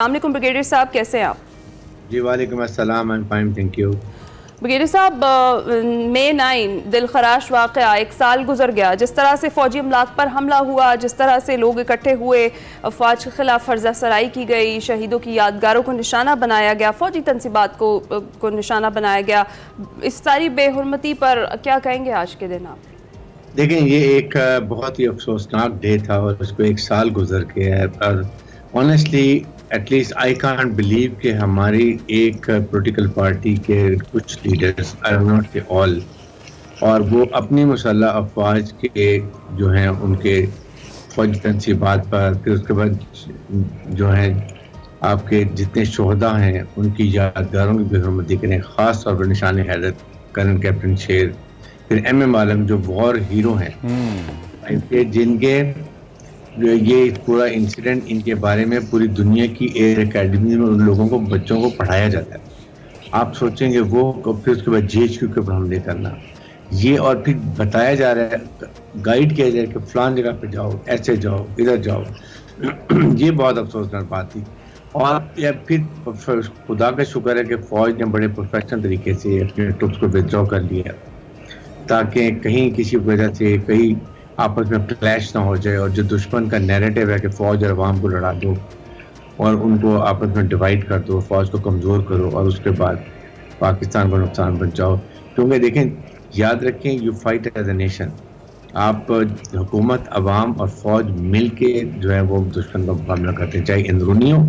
अस्सलामुअलैकुम ब्रिगेडियर साहब, कैसे हैं आप? जी वालेकुम अस्सलाम, I am fine, thank you. Brigadier साहब, मई 9 दिलखराश वाक़या, एक साल गुजर गया। जिस तरह से फ़ौजी अमलाक पर हमला हुआ, जिस तरह से लोग इकट्ठे हुए, अफवाज के खिलाफ फर्जा सराई की गई, शहीदों की यादगारों को निशाना बनाया गया, फ़ौजी तनसीबात को निशाना बनाया गया, इस सारी बेहुरमती पर क्या कहेंगे आज के दिन आप? देखें, ये एक बहुत ही अफसोसनाक डे था और उसको एक साल गुजर गया है। और honestly at least I can't believe कि हमारी एक पॉलिटिकल पार्टी के कुछ लीडर्स, आई एम नॉट के ऑल, और वो अपनी मुसल्लह अफवाज के जो हैं उनके फौजी तनसीबात पर, फिर उसके बाद जो है आपके जितने शोहदा हैं उनकी यादगारों की बेहुरमती करें, ख़ास तौर पर निशान हैदर, कर्नल कैप्टन शेर, फिर एम आलम जो वॉर हीरो हैं, जिनके ये पूरा इंसिडेंट, इनके बारे में पूरी दुनिया की एयर एकेडमी में उन लोगों को, बच्चों को पढ़ाया जाता है। आप सोचेंगे वो, फिर उसके बाद GHQ के ऊपर हमले करना, ये, और फिर बताया जा रहा है, गाइड किया जाए कि फलान जगह पे जाओ, ऐसे जाओ, इधर जाओ। ये बहुत अफसोसनाक बात थी। और या फिर खुदा का शुक्र है कि फौज ने बड़े प्रोफेशनल तरीके से अपने ट्रुप्स को विथड्रॉ कर लिया, ताकि कहीं किसी वजह से कहीं आपस में क्लैश ना हो जाए, और जो दुश्मन का नैरेटिव है कि फ़ौज और अवाम को लड़ा दो और उनको आपस में डिवाइड कर दो, फ़ौज को कमज़ोर करो और उसके बाद पाकिस्तान को नुकसान पहुंचाओ। क्योंकि देखें, याद रखें, you fight as a nation. आप हुकूमत, अवाम और फ़ौज मिल के जो है वो दुश्मन का मुकाबला करते हैं, चाहे अंदरूनी हो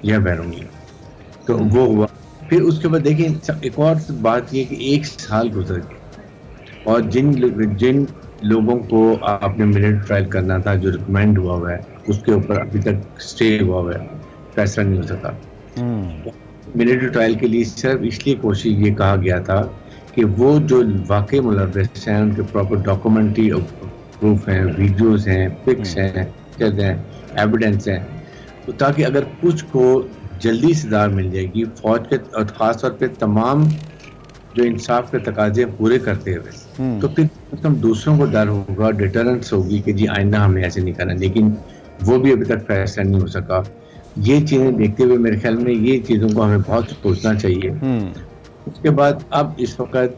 या बैरूनी हो। तो वो हुआ। फिर उसके बाद देखें, एक और बात ये कि एक साल गुजर गया और जिन लोगों को आपने मिलिट्री ट्रायल करना था, जो रिकमेंड हुआ है, उसके ऊपर अभी तक स्टे हुआ है, फैसला नहीं हो सका। मिलिट्री ट्रायल के लिए सिर्फ इसलिए कोशिश ये कहा गया था कि वो जो वाकई मुलव्वस हैं उनके प्रॉपर डॉक्यूमेंट्री प्रूफ हैं, वीडियोस हैं, पिक्स हैं, एविडेंस हैं, तो ताकि अगर कुछ को जल्दी सजा मिल जाएगी फौज के, और ख़ास तौर पे तमाम जो इंसाफ के तकाजे पूरे करते हुए, तो फिर हम दूसरों को डर होगा, डिटरेंस होगी कि जी आइंदा हमने ऐसे नहीं करना। लेकिन वो भी अभी तक फैसला नहीं हो सका। ये चीज़ें देखते हुए मेरे ख्याल में ये चीज़ों को हमें बहुत सोचना चाहिए। उसके बाद अब इस वक्त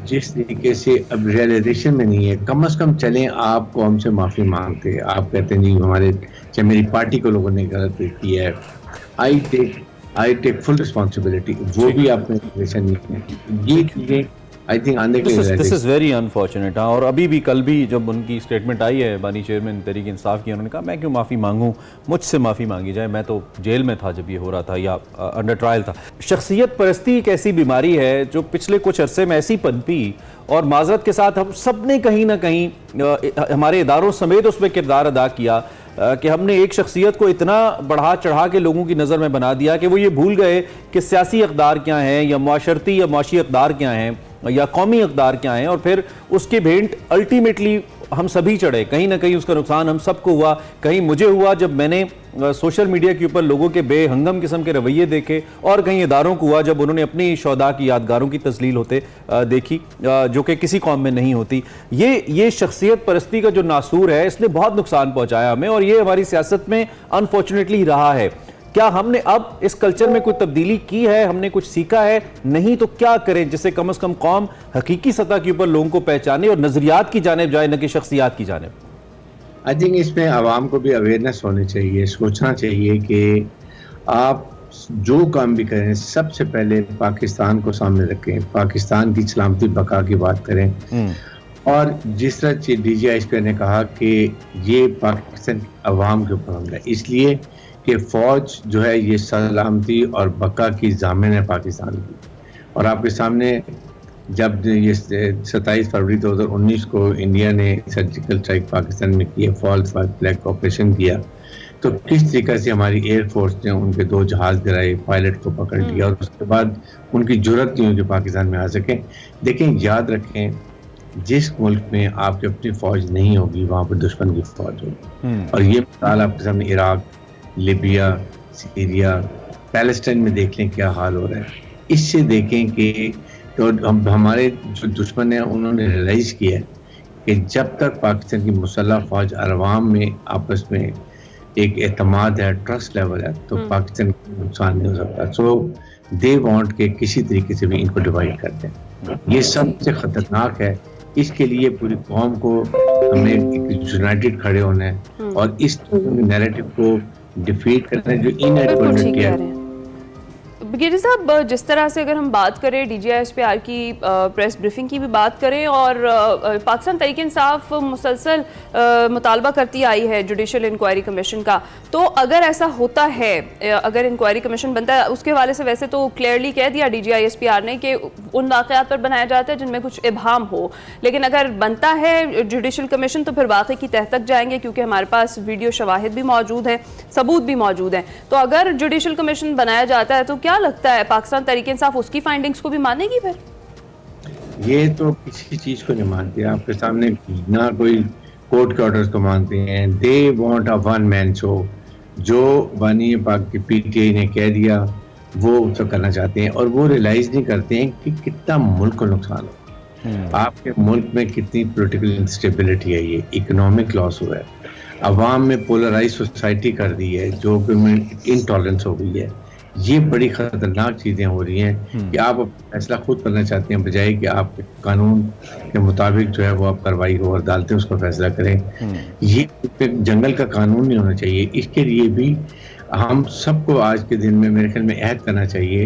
जिस तरीके से अब रियलाइजेशन में नहीं है, कम से कम चलें, आपको हमसे माफ़ी मांगते, आप कहते हैं जी हमारे, चाहे मेरी पार्टी को लोगों ने गलत की है, आई टेक फुल रिस्पॉन्सिबिलिटी, वो भी आपने नहीं है। ये चीज़ें आई थिंक आने के लिए दिस इज़ वेरी अनफॉर्चुनेट। और अभी भी, कल भी जब उनकी स्टेटमेंट आई है, बानी चेयरमैन तहरीक इंसाफ की, उन्होंने कहा मैं क्यों माफ़ी मांगूं, मुझसे माफ़ी मांगी जाए, मैं तो जेल में था जब ये हो रहा था या अंडर ट्रायल था। शख्सियत परस्ती एक ऐसी बीमारी है जो पिछले कुछ अरसे में ऐसी पनपी, और माजरत के साथ हम सब ने कहीं ना कहीं हमारे इदारों समेत उसमें किरदार अदा किया कि हमने एक शख्सियत को इतना बढ़ा चढ़ा के लोगों की नज़र में बना दिया कि वो ये भूल गए कि सियासी इक़दार क्या हैं, या माशरती या माशी इक़दार क्या हैं, या कौमी इक़दार क्या हैं, और फिर उसके भेंट अल्टीमेटली हम सभी चढ़े। कहीं ना कहीं उसका नुकसान हम सबको हुआ। कहीं मुझे हुआ जब मैंने सोशल मीडिया के ऊपर लोगों के बेहंगम किस्म के रवैये देखे, और कहीं इदारों को हुआ जब उन्होंने अपनी शोहदा की यादगारों की तस्लील होते देखी, जो कि किसी कौम में नहीं होती। ये शख्सियत परस्ती का जो नासूर है, इसने बहुत नुकसान पहुंचाया हमें, और ये हमारी सियासत में अनफॉर्चुनेटली रहा है। क्या हमने अब इस कल्चर में कोई तब्दीली की है, हमने कुछ सीखा है? नहीं तो क्या करें जिससे कम से कम कौम हकीकी सतह के ऊपर लोगों को पहचाने और नजरियात की जानिब जाए, न कि शख्सियात की जानिब? आई थिंक इसमें आवाम को भी अवेयरनेस होनी चाहिए, सोचना चाहिए कि आप जो काम भी करें सबसे पहले पाकिस्तान को सामने रखें, पाकिस्तान की सलामती बका की बात करें। और जिस तरह DGI ने कहा कि ये पाकिस्तान की आवाम के ऊपर हमला है, इसलिए कि फ़ौज जो है ये सलामती और बका की ज़ामिन है पाकिस्तान की। और आपके सामने जब ये 27 फरवरी 2019 को इंडिया ने सर्जिकल स्ट्राइक पाकिस्तान में किया, फॉल्स फ्लैग ऑपरेशन किया, तो किस तरीके से हमारी एयरफोर्स ने उनके 2 जहाज़ गिराए, पायलट को पकड़ लिया, और उसके बाद उनकी जुर्रत नहीं हुई कि पाकिस्तान में आ सकें। देखें, याद रखें, जिस मुल्क में आपकी अपनी फ़ौज नहीं होगी वहाँ पर दुश्मन की फ़ौज होगी। और ये मिसाल आपके सामने इराक, लिबिया, सीरिया, पैलेस्टाइन में देख लें क्या हाल हो रहा है। इससे देखें कि तो हमारे जो दुश्मन हैं उन्होंने रियलाइज़ किया है कि जब तक पाकिस्तान की मुसल्लह फ़ौज और अवाम में आपस में एक एतमाद है, ट्रस्ट लेवल है, तो पाकिस्तान को नुकसान नहीं हो सकता। सो दे वांट के किसी तरीके से भी इनको डिवाइड कर दें। ये सबसे खतरनाक है। इसके लिए पूरी कौम को हमें यूनाइटेड खड़े होना है और इस नैरेटिव को डिफीट करना है जो इनएडवर्टेंट है। ब्रिगेडियर साहब, जिस तरह से अगर हम बात करें DGI-SPR की प्रेस ब्रीफिंग की भी बात करें और पाकिस्तान तहरीक-ए-इंसाफ मुसलसल मुतालबा करती आई है जुडिशल इंक्वायरी कमीशन का, तो अगर ऐसा होता है, अगर इंक्वायरी कमीशन बनता है, उसके हवाले से वैसे तो क्लियरली कह दिया DGI-SPR ने कि उन वाक़यात पर बनाया जाता है जिनमें कुछ इबहम हो, लेकिन अगर बनता है जुडिशल कमीशन तो फिर वाक़े की तह तक जाएंगे, क्योंकि हमारे पास वीडियो शवाहिद भी मौजूद हैं, सबूत भी मौजूद हैं। तो अगर जुडिशल कमीशन बनाया जाता है तो क्या लगता है पाकिस्तान तहरीक-ए-इंसाफ उसकी फाइंडिंग्स को भी मानेगी? फिर ये तो किसी चीज को नहीं मानते, आपके सामने ना कोई कोर्ट के ऑर्डर्स को मानते हैं। They want a one man show, जो बानी पाक की PTI ने कह दिया वो उसको करना चाहते हैं, और वो रियलाइज नहीं करते हैं कि कितना मुल्क को नुकसान हो। आपके मुल्क में कितनी पॉलिटिकल इंस्टेबिलिटी है, ये इकोनॉमिक लॉस हुआ है, अवाम में पोलराइज सोसाइटी कर दी है, जो इनटॉलरेंस हो गई है। ये बड़ी खतरनाक चीजें हो रही हैं कि आप फैसला खुद करना चाहते हैं बजाय कि आप कानून के मुताबिक जो है वो आप कार्रवाई हो और अदालतें उसका फैसला करें। ये जंगल का कानून नहीं होना चाहिए। इसके लिए भी हम सबको आज के दिन में मेरे ख्याल में ऐड करना चाहिए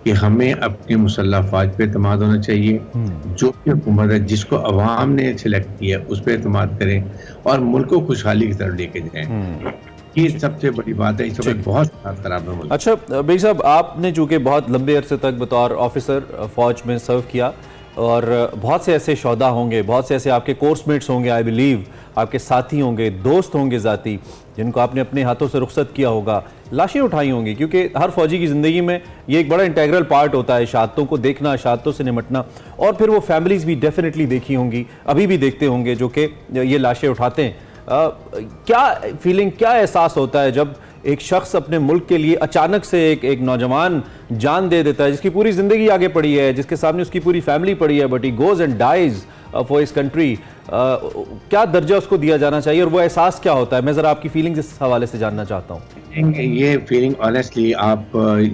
कि हमें अपनी मुसल्लह अफवाज पे एतमाद होना चाहिए। जो भी हुकूमत है, जिसको अवाम ने सिलेक्ट किया, उस पर एतमाद करें और मुल्क को खुशहाली की तरफ लेके जाएं। ये सबसे बड़ी बात है। इस वक्त बहुत खराब है। अच्छा बेग साहब, आपने चूँकि बहुत लंबे अरसे तक बतौर ऑफिसर फौज में सर्व किया और बहुत से ऐसे शोहदा होंगे, बहुत से ऐसे आपके कोर्समेट्स होंगे, आई बिलीव आपके साथी होंगे, दोस्त होंगे ज़ाती, जिनको आपने अपने हाथों से रुखसत किया होगा, लाशें उठाई होंगी, क्योंकि हर फौजी की ज़िंदगी में ये एक बड़ा इंटेग्रल पार्ट होता है, शहादतों को देखना, शहादतों से निमटना। और फिर वो फैमिलीज़ भी डेफिनेटली देखी होंगी, अभी भी देखते होंगे जो कि ये लाशें उठाते हैं। क्या फीलिंग, क्या एहसास होता है जब एक शख्स अपने मुल्क के लिए अचानक से एक नौजवान जान दे देता है, जिसकी पूरी ज़िंदगी आगे पड़ी है, जिसके सामने उसकी पूरी फैमिली पड़ी है, but he goes and dies for his country. क्या दर्जा उसको दिया जाना चाहिए और वो एहसास क्या होता है? मैं ज़रा आपकी फीलिंग्स इस हवाले से जानना चाहता हूँ। ये फीलिंग ऑनेस्टली आप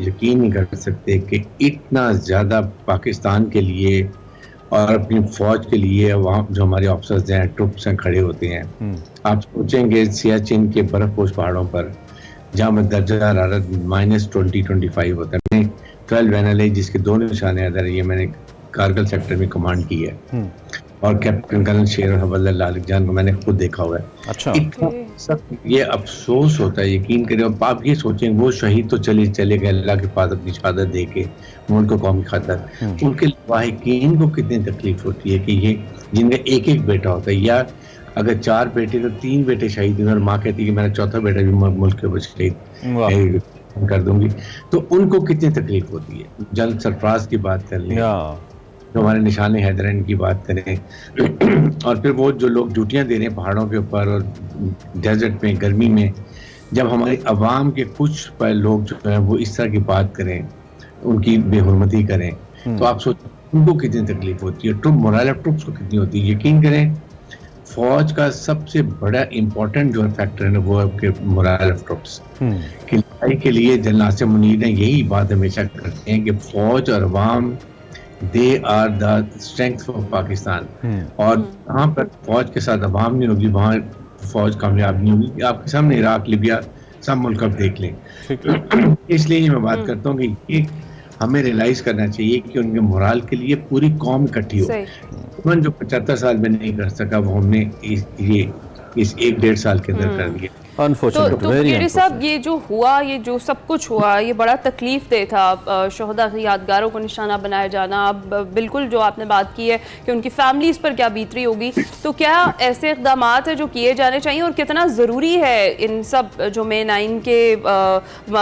यकीन नहीं कर सकते कि इतना ज़्यादा पाकिस्तान के लिए और अपनी फौज के लिए वहाँ जो हमारे ऑफिसर्स हैं, ट्रुप्स हैं, खड़े होते हैं। आप सोचेंगे सियाचिन के बर्फपोश पहाड़ों पर जहाँ दर्जा हरारत -20-25 होता है। मैंने 12 एनएलए जिसके 2 निशाने अदर, ये मैंने कारगिल सेक्टर में कमांड की है और कैप्टन कर्नल शेर हवलदार लालिक जान को मैंने खुद देखा हुआ है। अच्छा। इतना सब ये अफसोस होता है, यकीन करें। आप ये सोचें वो शहीद तो चले गए अल्लाह के पास अपनी शहादत दे के मुल्क को कौम की खातिर, उनके वाहिकीन को कितनी तकलीफ होती है कि ये जिनका एक एक बेटा होता है, या अगर 4 बेटे तो 3 बेटे शहीद हैं और माँ कहती है कि मेरा चौथा बेटा भी मुल्क के ऊपर शहीद कर दूंगी, तो उनको कितनी तकलीफ होती है। जल सरफराज की बात कर लें, जो हमारे निशान हैदरैन की बात करें, और फिर वो जो लोग ड्यूटियां दे रहे हैं पहाड़ों के ऊपर और डेजर्ट में, गर्मी में, जब हमारी आवाम के कुछ लोग जो है वो इस तरह की बात करें, उनकी बेहुरमती करें, तो आप सोचो उनको कितनी तकलीफ होती है, मोरल ऑफ ट्रूप्स को कितनी होती है। यकीन करें फौज का सबसे बड़ा इम्पोर्टेंट जो फैक्टर है वो है मोरल ऑफ ट्रूप्स की लड़ाई के लिए। जनरल नासिर मुनीर ने यही बात हमेशा करते हैं कि फौज और अवाम they are the strength for Pakistan, और जहाँ पर फौज के साथ अवाम नहीं होगी वहाँ फौज कामयाब नहीं होगी। आपके सामने इराक, लिबिया, सब मुल्क अब देख लें। इसलिए मैं बात करता हूँ कि ये हमें रियलाइज करना चाहिए कि उनके मोराल के लिए पूरी कौम इकट्ठी हो। जो 75 साल में नहीं कर सका वो हमने इस 1-1.5 साल के अंदर कर दिया। तो ब्रिगेडियर साहब, ये जो हुआ, ये जो सब कुछ हुआ, ये बड़ा तकलीफ दे था। शोहदा की यादगारों को निशाना बनाया जाना, अब बिल्कुल जो आपने बात की है कि उनकी फैमिलीज पर क्या बीत रही होगी, तो क्या ऐसे इक़दाम है जो किए जाने चाहिए और कितना ज़रूरी है इन सब जो मेन-9 के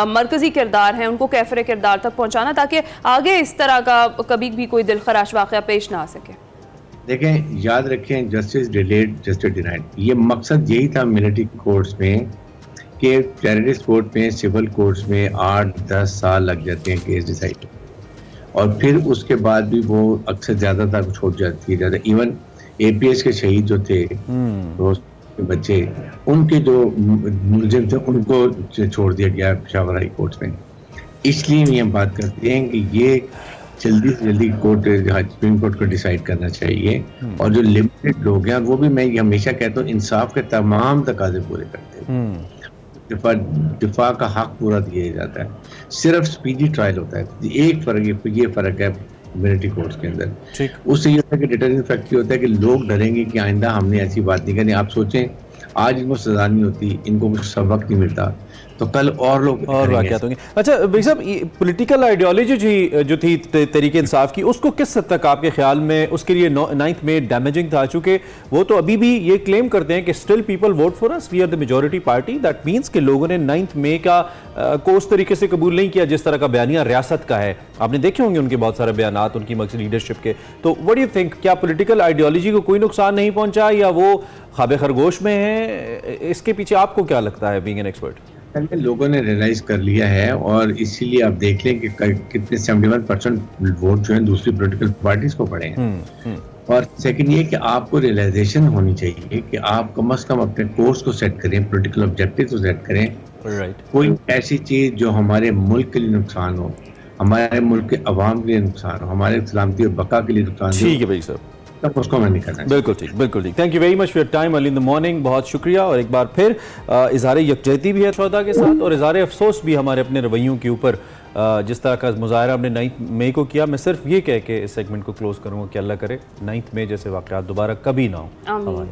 मरकज़ी किरदार हैं उनको कैफ़रे किरदार तक पहुँचाना, ताकि आगे इस तरह का कभी भी कोई दिलखराश वाक़या पेश ना आ सके? देखें, याद रखें, जस्टिस डिलेड जस्टिस डिनाइड, ये मकसद यही था मिलिट्री कोर्ट्स में कि टेररिस्ट कोर्ट में, सिविल कोर्ट्स में 8-10 साल लग जाते हैं केस डिसाइड, और फिर उसके बाद भी वो अक्सर ज़्यादा तक छूट जाती है। इवन APS के शहीद जो थे के बच्चे, उनके जो मुलजिम थे उनको छोड़ दिया गया पेशावर हाई कोर्ट में। इसलिए ये हम बात करते हैं कि ये जल्दी से जल्दी कोर्ट सुप्रीम कोर्ट को डिसाइड करना चाहिए, और जो लिमिटेड लोग हैं, वो भी मैं हमेशा कहता हूँ इंसाफ के तमाम तकाजे पूरे करते हैं, दिफा का हक पूरा दिया जाता है, सिर्फ स्पीडी ट्रायल होता है। एक फ़र्क है कम्युनिटी कोर्ट्स के अंदर, उससे ये होता है कि डिटरजेंट फैक्टर होता है कि लोग डरेंगे कि आइंदा हमने ऐसी बात नहीं करनी। आप सोचें आज इनको सजा नहीं होती, इनको कुछ सबक नहीं मिलता, तो कल और लोग और वाक़यात होंगे। अच्छा भाई साहब, पॉलिटिकल आइडियोलॉजी जो थी तहरीक इंसाफ की, उसको किस हद तक आपके ख्याल में उसके लिए 9th में डैमेजिंग था? चूँकि वो तो अभी भी ये क्लेम करते हैं कि still people vote for us, we are the majority party. That means कि लोगों ने 9th मई का को उस तरीके से कबूल नहीं किया जिस तरह का बयानिया रियासत का है। आपने देखे होंगे उनके बहुत सारे बयानात उनकी मकसद लीडरशिप के। तो व्हाट डू यू थिंक, क्या पॉलिटिकल आइडियोलॉजी को कोई नुकसान नहीं पहुंचा, या वो ख्वाब खरगोश में है? इसके पीछे आपको क्या लगता है, बीइंग एन एक्सपर्ट? लोगों ने रियलाइज कर लिया है, और इसीलिए आप देख लें कि कितने 71% वोट जो है दूसरी पॉलिटिकल पार्टीज को पड़े हैं। और सेकंड ये कि आपको रियलाइजेशन होनी चाहिए कि आप कम से कम अपने कोर्स को सेट करें, पॉलिटिकल ऑब्जेक्टिव को सेट करें। कोई ऐसी चीज जो हमारे मुल्क के लिए नुकसान हो, हमारे मुल्क के अवाम के लिए नुकसान हो, हमारे सलामती और बका के लिए नुकसान हो, ठीक है भाई साहब, तब उसको मैं नहीं करना। बिल्कुल ठीक, बिल्कुल ठीक। Thank you very much for your time early in the morning. बहुत शुक्रिया। और एक बार फिर इजहार यकजहती भी है शोहदा के साथ, और इजहार अफसोस भी हमारे अपने रवैयों के ऊपर, जिस तरह का मुजाहरा हमने 9 मई को किया। मैं सिर्फ ये कह के इस सेगमेंट को क्लोज करूँगा कि अल्लाह करे 9 मई जैसे वाक़यात दोबारा कभी ना हो।